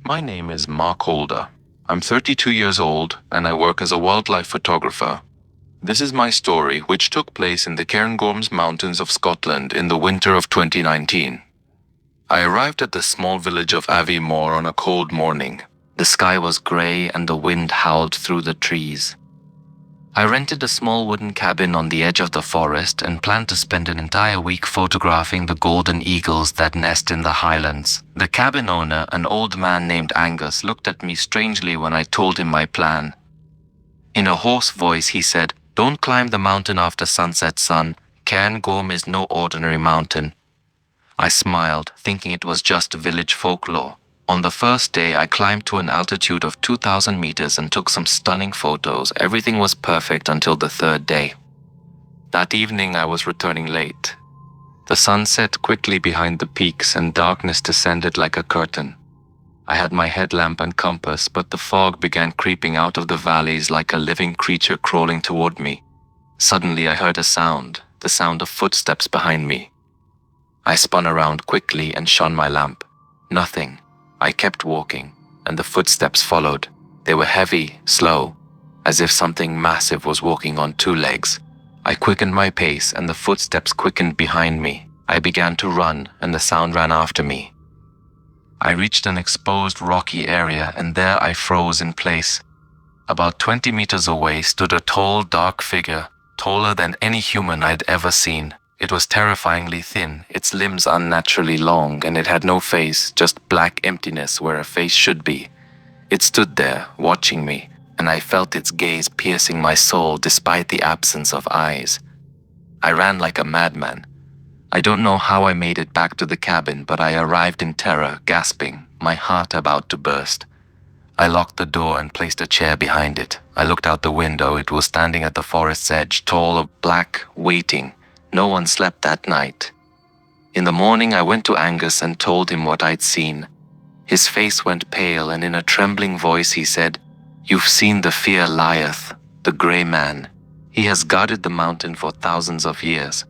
My name is Mark Holder. I'm 32 years old and I work as a wildlife photographer. This is my story, which took place in the Cairngorms Mountains of Scotland in the winter of 2019. I arrived at the small village of Aviemore on a cold morning. The sky was grey and the wind howled through the trees. I rented a small wooden cabin on the edge of the forest and planned to spend an entire week photographing the golden eagles that nest in the highlands. The cabin owner, an old man named Angus, looked at me strangely when I told him my plan. In a hoarse voice, he said, "Don't climb the mountain after sunset, son. Cairngorm is no ordinary mountain." I smiled, thinking it was just village folklore. On the first day, I climbed to an altitude of 2,000 meters and took some stunning photos. Everything was perfect until the third day. That evening, I was returning late. The sun set quickly behind the peaks and darkness descended like a curtain. I had my headlamp and compass, but the fog began creeping out of the valleys like a living creature crawling toward me. Suddenly, I heard a sound, the sound of footsteps behind me. I spun around quickly and shone my lamp. Nothing. I kept walking, and the footsteps followed. They were heavy, slow, as if something massive was walking on two legs. I quickened my pace, and the footsteps quickened behind me. I began to run, and the sound ran after me. I reached an exposed rocky area, and there I froze in place. About 20 meters away stood a tall, dark figure, taller than any human I'd ever seen. It was terrifyingly thin, its limbs unnaturally long, and it had no face, just black emptiness where a face should be. It stood there, watching me, and I felt its gaze piercing my soul despite the absence of eyes. I ran like a madman. I don't know how I made it back to the cabin, but I arrived in terror, gasping, my heart about to burst. I locked the door and placed a chair behind it. I looked out the window. It was standing at the forest's edge, tall, black, waiting. No one slept that night. In the morning, I went to Angus and told him what I'd seen. His face went pale, and in a trembling voice he said, "You've seen the fear lieth, the grey man. He has guarded the mountain for thousands of years.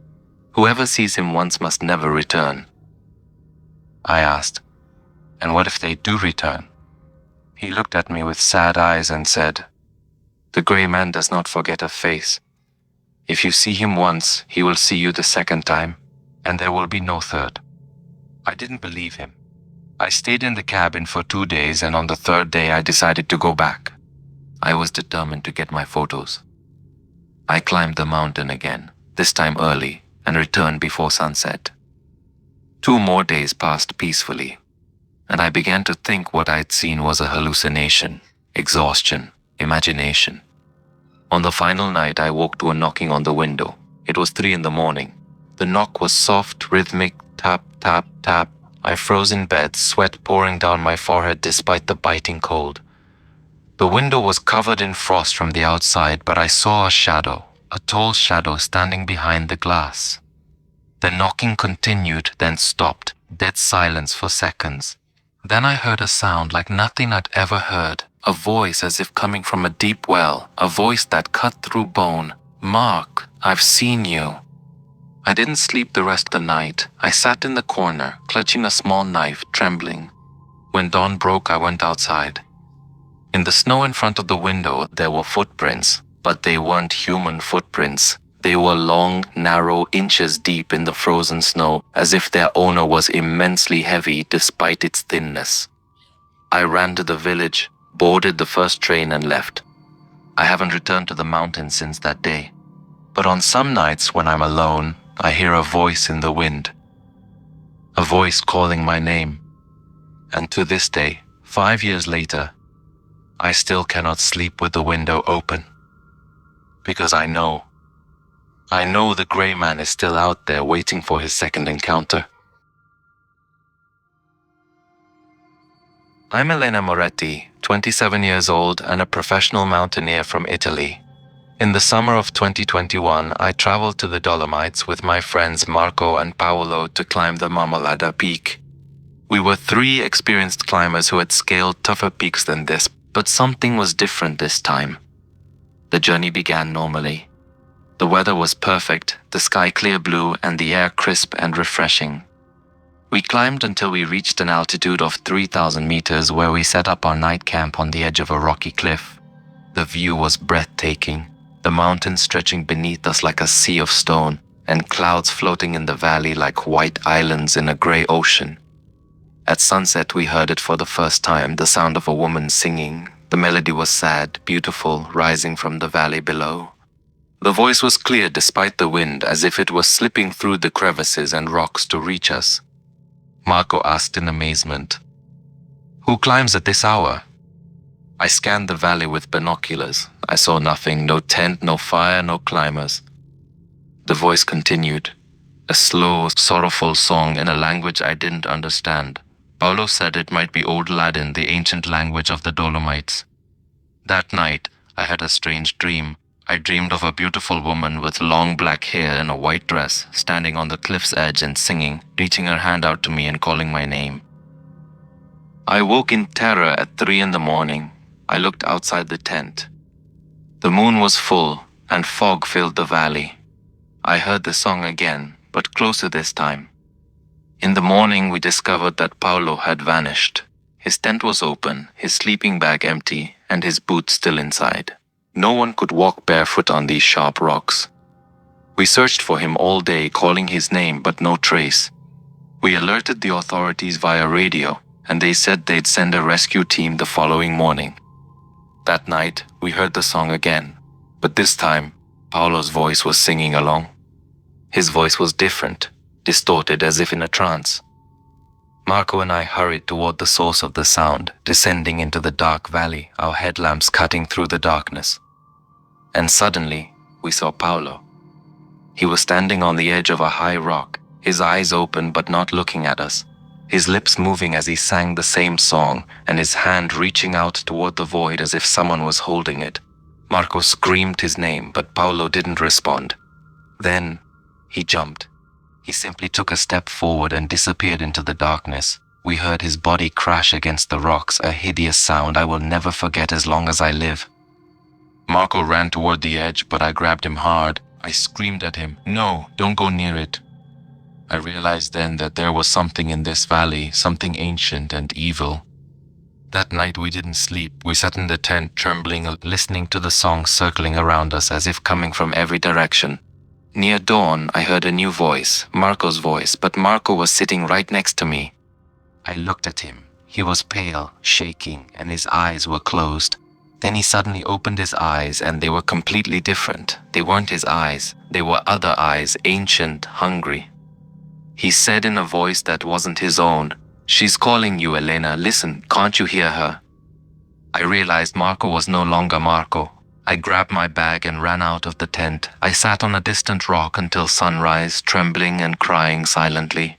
Whoever sees him once must never return." I asked, "And what if they do return?" He looked at me with sad eyes and said, "The grey man does not forget a face. If you see him once, he will see you the second time, and there will be no third." I didn't believe him. I stayed in the cabin for 2 days, and on the third day I decided to go back. I was determined to get my photos. I climbed the mountain again, this time early, and returned before sunset. 2 more days passed peacefully, and I began to think what I'd seen was a hallucination, exhaustion, imagination. On the final night, I woke to a knocking on the window. It was 3 in the morning. The knock was soft, rhythmic, tap, tap, tap. I froze in bed, sweat pouring down my forehead despite the biting cold. The window was covered in frost from the outside, but I saw a shadow, a tall shadow standing behind the glass. The knocking continued, then stopped, dead silence for seconds. Then I heard a sound like nothing I'd ever heard. A voice as if coming from a deep well, a voice that cut through bone. "Mark, I've seen you." I didn't sleep the rest of the night. I sat in the corner, clutching a small knife, trembling. When dawn broke, I went outside. In the snow in front of the window, there were footprints, but they weren't human footprints. They were long, narrow, inches deep in the frozen snow, as if their owner was immensely heavy despite its thinness. I ran to the village, boarded the first train and left. I haven't returned to the mountains since that day. But on some nights when I'm alone, I hear a voice in the wind. A voice calling my name. And to this day, 5 years later, I still cannot sleep with the window open. Because I know the grey man is still out there waiting for his second encounter. I'm Elena Moretti, 27 years old and a professional mountaineer from Italy. In the summer of 2021, I traveled to the Dolomites with my friends Marco and Paolo to climb the Marmolada Peak. We were 3 experienced climbers who had scaled tougher peaks than this, but something was different this time. The journey began normally. The weather was perfect, the sky clear blue and the air crisp and refreshing. We climbed until we reached an altitude of 3,000 meters where we set up our night camp on the edge of a rocky cliff. The view was breathtaking, the mountains stretching beneath us like a sea of stone, and clouds floating in the valley like white islands in a gray ocean. At sunset, we heard it for the first time, the sound of a woman singing. The melody was sad, beautiful, rising from the valley below. The voice was clear despite the wind, as if it was slipping through the crevices and rocks to reach us. Marco asked in amazement, "Who climbs at this hour?" I scanned the valley with binoculars. I saw nothing, no tent, no fire, no climbers. The voice continued, a slow, sorrowful song in a language I didn't understand. Paolo said it might be Old Ladin, the ancient language of the Dolomites. That night, I had a strange dream. I dreamed of a beautiful woman with long black hair in a white dress, standing on the cliff's edge and singing, reaching her hand out to me and calling my name. I woke in terror at 3 in the morning. I looked outside the tent. The moon was full, and fog filled the valley. I heard the song again, but closer this time. In the morning, we discovered that Paolo had vanished. His tent was open, his sleeping bag empty, and his boots still inside. No one could walk barefoot on these sharp rocks. We searched for him all day, calling his name, but no trace. We alerted the authorities via radio, and they said they'd send a rescue team the following morning. That night, we heard the song again, but this time, Paolo's voice was singing along. His voice was different, distorted as if in a trance. Marco and I hurried toward the source of the sound, descending into the dark valley, our headlamps cutting through the darkness. And suddenly, we saw Paolo. He was standing on the edge of a high rock, his eyes open but not looking at us, his lips moving as he sang the same song, and his hand reaching out toward the void as if someone was holding it. Marco screamed his name, but Paolo didn't respond. Then, he jumped. He simply took a step forward and disappeared into the darkness. We heard his body crash against the rocks, a hideous sound I will never forget as long as I live. Marco ran toward the edge, but I grabbed him hard. I screamed at him, "No, don't go near it." I realized then that there was something in this valley, something ancient and evil. That night we didn't sleep. We sat in the tent, trembling, listening to the song circling around us as if coming from every direction. Near dawn, I heard a new voice, Marco's voice, but Marco was sitting right next to me. I looked at him. He was pale, shaking, and his eyes were closed. Then he suddenly opened his eyes, and they were completely different. They weren't his eyes. They were other eyes, ancient, hungry. He said in a voice that wasn't his own, "She's calling you, Elena. Listen, can't you hear her?" I realized Marco was no longer Marco. I grabbed my bag and ran out of the tent. I sat on a distant rock until sunrise, trembling and crying silently.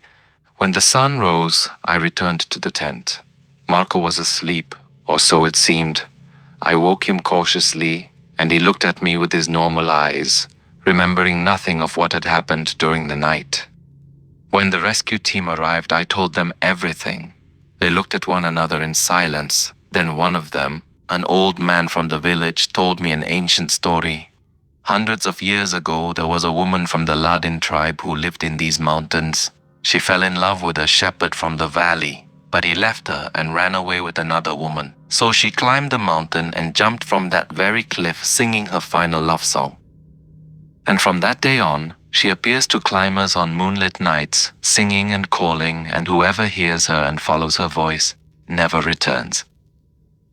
When the sun rose, I returned to the tent. Marco was asleep, or so it seemed. I woke him cautiously, and he looked at me with his normal eyes, remembering nothing of what had happened during the night. When the rescue team arrived, I told them everything. They looked at one another in silence. Then one of them, an old man from the village, told me an ancient story. Hundreds of years ago, there was a woman from the Ladin tribe who lived in these mountains. She fell in love with a shepherd from the valley, but he left her and ran away with another woman. So she climbed the mountain and jumped from that very cliff, singing her final love song. And from that day on, she appears to climbers on moonlit nights, singing and calling, and whoever hears her and follows her voice never returns.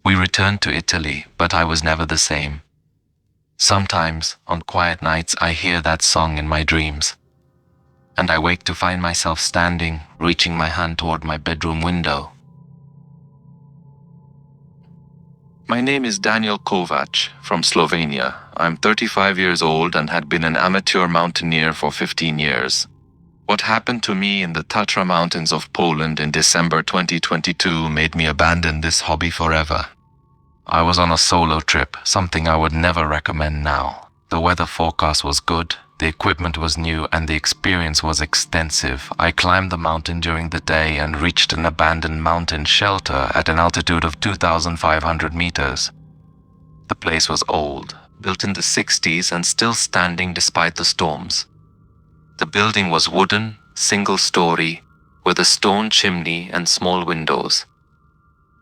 We returned to Italy, but I was never the same. Sometimes, on quiet nights, I hear that song in my dreams. And I wake to find myself standing, reaching my hand toward my bedroom window. My name is Daniel Kovac from Slovenia. I'm 35 years old and had been an amateur mountaineer for 15 years. What happened to me in the Tatra Mountains of Poland in December 2022 made me abandon this hobby forever. I was on a solo trip, something I would never recommend now. The weather forecast was good, the equipment was new, and the experience was extensive. I climbed the mountain during the day and reached an abandoned mountain shelter at an altitude of 2,500 meters. The place was old, built in the 60s and still standing despite the storms. The building was wooden, single-story, with a stone chimney and small windows.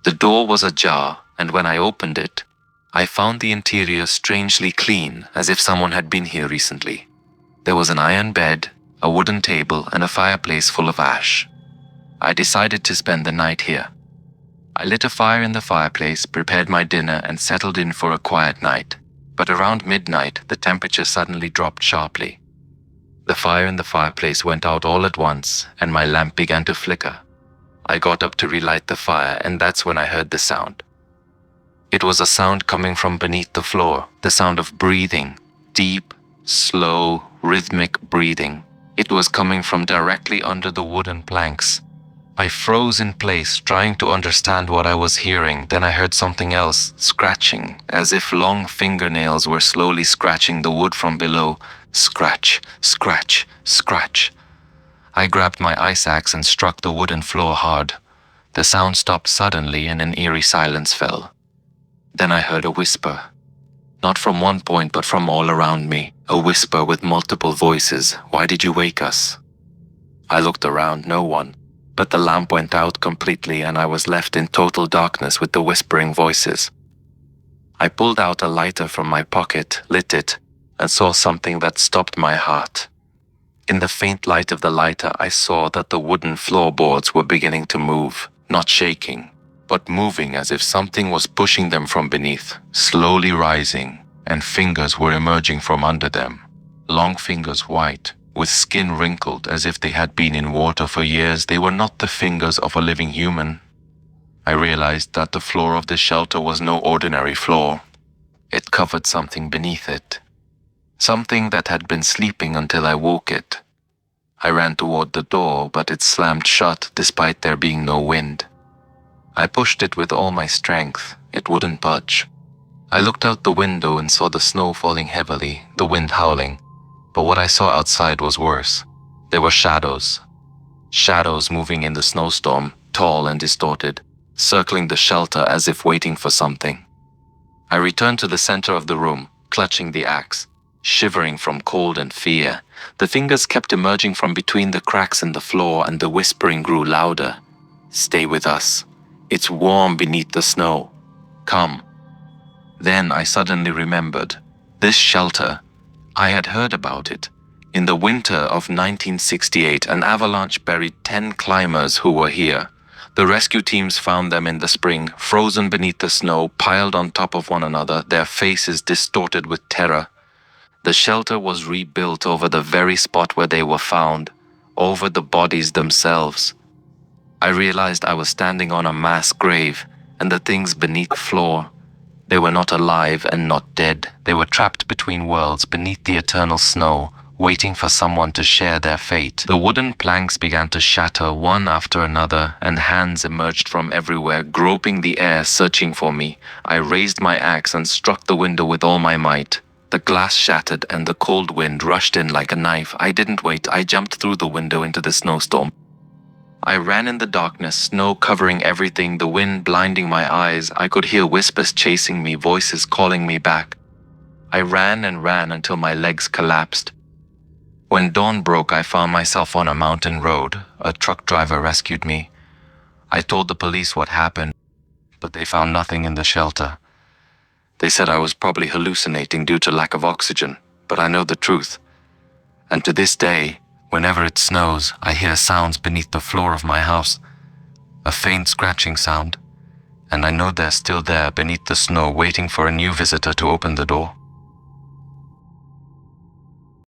The door was ajar, and when I opened it, I found the interior strangely clean, as if someone had been here recently. There was an iron bed, a wooden table, and a fireplace full of ash. I decided to spend the night here. I lit a fire in the fireplace, prepared my dinner, and settled in for a quiet night. But around midnight, the temperature suddenly dropped sharply. The fire in the fireplace went out all at once, and my lamp began to flicker. I got up to relight the fire, and that's when I heard the sound. It was a sound coming from beneath the floor, the sound of breathing, deep, slow, rhythmic breathing. It was coming from directly under the wooden planks. I froze in place, trying to understand what I was hearing. Then I heard something else, scratching, as if long fingernails were slowly scratching the wood from below. Scratch, scratch, scratch. I grabbed my ice axe and struck the wooden floor hard. The sound stopped suddenly and an eerie silence fell. Then I heard a whisper. Not from one point, but from all around me. A whisper with multiple voices. "Why did you wake us?" I looked around, no one. But the lamp went out completely and I was left in total darkness with the whispering voices. I pulled out a lighter from my pocket, lit it, and saw something that stopped my heart. In the faint light of the lighter, I saw that the wooden floorboards were beginning to move, not shaking, but moving as if something was pushing them from beneath, slowly rising, and fingers were emerging from under them. Long fingers, white, with skin wrinkled as if they had been in water for years. They were not the fingers of a living human. I realized that the floor of the shelter was no ordinary floor. It covered something beneath it. Something that had been sleeping until I woke it. I ran toward the door, but it slammed shut despite there being no wind. I pushed it with all my strength. It wouldn't budge. I looked out the window and saw the snow falling heavily, the wind howling. But what I saw outside was worse. There were shadows. Shadows moving in the snowstorm, tall and distorted, circling the shelter as if waiting for something. I returned to the center of the room, clutching the axe, shivering from cold and fear. The fingers kept emerging from between the cracks in the floor and the whispering grew louder. "Stay with us. It's warm beneath the snow. Come." Then I suddenly remembered. This shelter, I had heard about it. In the winter of 1968, an avalanche buried 10 climbers who were here. The rescue teams found them in the spring, frozen beneath the snow, piled on top of one another, their faces distorted with terror. The shelter was rebuilt over the very spot where they were found, over the bodies themselves. I realized I was standing on a mass grave, and the things beneath the floor, they were not alive and not dead. They were trapped between worlds, beneath the eternal snow, waiting for someone to share their fate. The wooden planks began to shatter one after another, and hands emerged from everywhere, groping the air, searching for me. I raised my axe and struck the window with all my might. The glass shattered and the cold wind rushed in like a knife. I didn't wait. I jumped through the window into the snowstorm. I ran in the darkness, snow covering everything, the wind blinding my eyes. I could hear whispers chasing me, voices calling me back. I ran and ran until my legs collapsed. When dawn broke, I found myself on a mountain road. A truck driver rescued me. I told the police what happened, but they found nothing in the shelter. They said I was probably hallucinating due to lack of oxygen, but I know the truth. And to this day, whenever it snows, I hear sounds beneath the floor of my house. A faint scratching sound, and I know they're still there beneath the snow waiting for a new visitor to open the door.